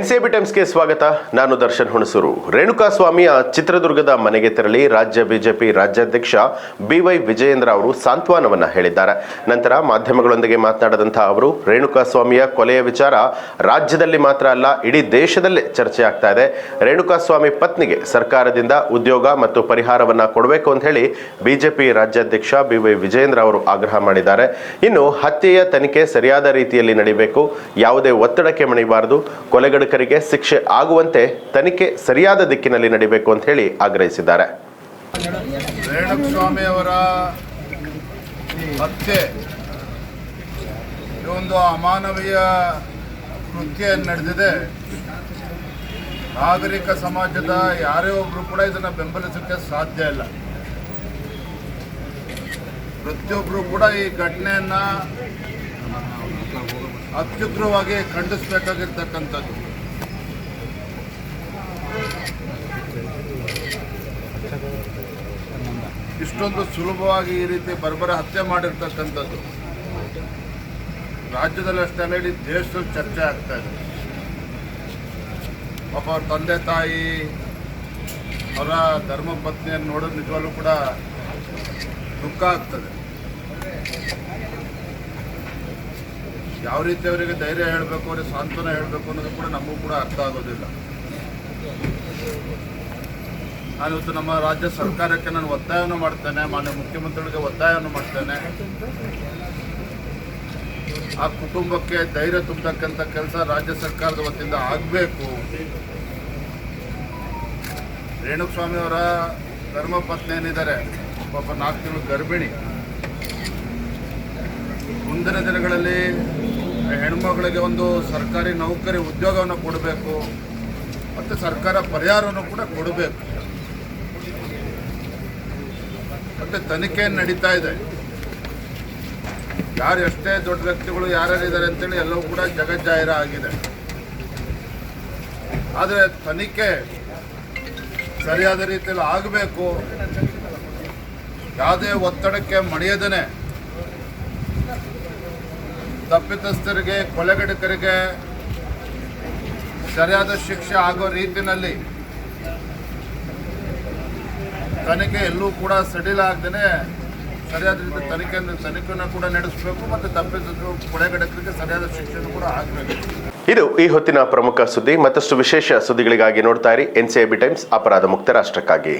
NCB ಟೈಮ್ಸ್ಗೆ ಸ್ವಾಗತ. ನಾನು ದರ್ಶನ್ ಹುಣಸೂರು. ರೇಣುಕಾಸ್ವಾಮಿಯ ಚಿತ್ರದುರ್ಗದ ಮನೆಗೆ ತೆರಳಿ ರಾಜ್ಯ ಬಿಜೆಪಿ ರಾಜ್ಯಾಧ್ಯಕ್ಷ BY ವಿಜಯೇಂದ್ರ ಅವರು ಸಾಂತ್ವನವನ್ನ ಹೇಳಿದ್ದಾರೆ. ನಂತರ ಮಾಧ್ಯಮಗಳೊಂದಿಗೆ ಮಾತನಾಡಿದಂತಹ ಅವರು ರೇಣುಕಾಸ್ವಾಮಿಯ ಕೊಲೆಯ ವಿಚಾರ ರಾಜ್ಯದಲ್ಲಿ ಮಾತ್ರ ಅಲ್ಲ, ಇಡೀ ದೇಶದಲ್ಲೇ ಚರ್ಚೆ ಆಗ್ತಾ ಇದೆ. ರೇಣುಕಾಸ್ವಾಮಿ ಪತ್ನಿಗೆ ಸರ್ಕಾರದಿಂದ ಉದ್ಯೋಗ ಮತ್ತು ಪರಿಹಾರವನ್ನ ಕೊಡಬೇಕು ಅಂತ ಹೇಳಿ ಬಿಜೆಪಿ ರಾಜ್ಯಾಧ್ಯಕ್ಷ BY ವಿಜಯೇಂದ್ರ ಅವರು ಆಗ್ರಹ ಮಾಡಿದ್ದಾರೆ. ಇನ್ನು ಹತ್ಯೆಯ ತನಿಖೆ ಸರಿಯಾದ ರೀತಿಯಲ್ಲಿ ನಡೆಯಬೇಕು, ಯಾವುದೇ ಒತ್ತಡಕ್ಕೆ ಮಣಿಬಾರದು, ಕೊಲೆಗಡಕರಿಗೆ ಶಿಕ್ಷೆ ಆಗುವಂತೆ ತನಿಖೆ ಸರಿಯಾದ ದಿಕ್ಕಿನಲ್ಲಿ ನಡೆಯಬೇಕು ಅಂತ ಹೇಳಿ ಆಗ್ರಹಿಸಿದ್ದಾರೆ. ರೇಣುಕಾಸ್ವಾಮಿ ಅವರ ಹತ್ಯೆ ಒಂದು ಅಮಾನವೀಯ ಕೃತ್ಯ ನಡೆದಿದೆ. ನಾಗರಿಕ ಸಮಾಜದ ಯಾರೇ ಒಬ್ರು ಕೂಡ ಇದನ್ನು ಬೆಂಬಲಿಸಕ್ಕೆ ಸಾಧ್ಯ ಇಲ್ಲ. ಪ್ರತಿಯೊಬ್ಬರು ಕೂಡ ಈ ಘಟನೆಯನ್ನ ಅತ್ಯುಗ್ರವಾಗಿ ಖಂಡಿಸಬೇಕಾಗಿರ್ತಕ್ಕಂಥದ್ದು. ಇಷ್ಟೊಂದು ಸುಲಭವಾಗಿ ಈ ರೀತಿ ಬರ್ಬರ ಹತ್ಯೆ ಮಾಡಿರ್ತಕ್ಕಂಥದ್ದು ರಾಜ್ಯದಲ್ಲಿ ಅಷ್ಟೇ ಅಲ್ಲ, ಇಡೀ ದೇಶದಲ್ಲಿ ಚರ್ಚೆ ಆಗ್ತಾ ಇದೆ. ಪಾಪ ಅವ್ರ ತಂದೆ ತಾಯಿ ಅವರ ಧರ್ಮಪತ್ನಿಯನ್ನು ನೋಡೋದು ನಿಜವಾಗ್ಲೂ ಕೂಡ ದುಃಖ ಆಗ್ತದೆ. ಯಾವ ರೀತಿ ಅವರಿಗೆ ಧೈರ್ಯ ಹೇಳಬೇಕು, ಅವರಿಗೆ ಸಾಂತ್ವನ ಹೇಳಬೇಕು ಅನ್ನೋದು ಕೂಡ ನಮಗೂ ಕೂಡ ಅರ್ಥ ಆಗೋದಿಲ್ಲ. ನಾನಿವತ್ತು ನಮ್ಮ ರಾಜ್ಯ ಸರ್ಕಾರಕ್ಕೆ ನಾನು ಒತ್ತಾಯವನ್ನು ಮಾಡ್ತೇನೆ, ಮಾನ್ಯ ಮುಖ್ಯಮಂತ್ರಿಗಳಿಗೆ ಒತ್ತಾಯವನ್ನು ಮಾಡ್ತೇನೆ. ಆ ಕುಟುಂಬಕ್ಕೆ ಧೈರ್ಯ ತುಂಬತಕ್ಕಂಥ ಕೆಲಸ ರಾಜ್ಯ ಸರ್ಕಾರದ ವತಿಯಿಂದ ಆಗಬೇಕು. ರೇಣುಕಾಸ್ವಾಮಿ ಅವರ ಧರ್ಮಪತ್ನಿ ಏನಿದ್ದಾರೆ, ಪಾಪ 4 ತಿಂಗಳು ಗರ್ಭಿಣಿ. ಮುಂದಿನ ದಿನಗಳಲ್ಲಿ ಹೆಣ್ಮಗಳಿಗೆ ಒಂದು ಸರ್ಕಾರಿ ನೌಕರಿ ಉದ್ಯೋಗವನ್ನು ಕೊಡಬೇಕು ಮತ್ತು ಸರ್ಕಾರ ಪರಿಹಾರವನ್ನು ಕೂಡ ಕೊಡಬೇಕು. ಮತ್ತು ತನಿಖೆ ನಡೀತಾ ಇದೆ. ಯಾರು ಎಷ್ಟೇ ದೊಡ್ಡ ವ್ಯಕ್ತಿಗಳು ಯಾರ್ಯಾರಿದ್ದಾರೆ ಅಂತೇಳಿ ಎಲ್ಲವೂ ಕೂಡ ಜಗಜ್ಜಾಹಿರ ಆಗಿದೆ. ಆದರೆ ತನಿಖೆ ಸರಿಯಾದ ರೀತಿಯಲ್ಲಿ ಆಗಬೇಕು. ಯಾವುದೇ ಒತ್ತಡಕ್ಕೆ ಮಣಿಯದೇ ತಪ್ಪಿತಸ್ಥರಿಗೆ, ಕೊಲೆಗಡಕರಿಗೆ ಸರಿಯಾದ ಶಿಕ್ಷೆ ಆಗೋ ರೀತಿಯಲ್ಲಿ ತನಿಖೆ ಎಲ್ಲೂ ಕೂಡ ಸಡಿಲ ಆಗದೇ ಸರಿಯಾದ ರೀತಿ ತನಿಖೆಯನ್ನು ಕೂಡ ನಡೆಸಬೇಕು ಮತ್ತು ತಪ್ಪಿತಸ್ಥರು, ಕೊಲೆಗಡಕರಿಗೆ ಸರಿಯಾದ ಶಿಕ್ಷೆಯನ್ನು ಕೂಡ ಆಗಬೇಕು. ಇದು ಈ ಹೊತ್ತಿನ ಪ್ರಮುಖ ಸುದ್ದಿ. ಮತ್ತಷ್ಟು ವಿಶೇಷ ಸುದ್ದಿಗಳಿಗಾಗಿ ನೋಡ್ತಾ ಇರಿ NCIB ಟೈಮ್ಸ್, ಅಪರಾಧ ಮುಕ್ತ ರಾಷ್ಟ್ರಕ್ಕಾಗಿ.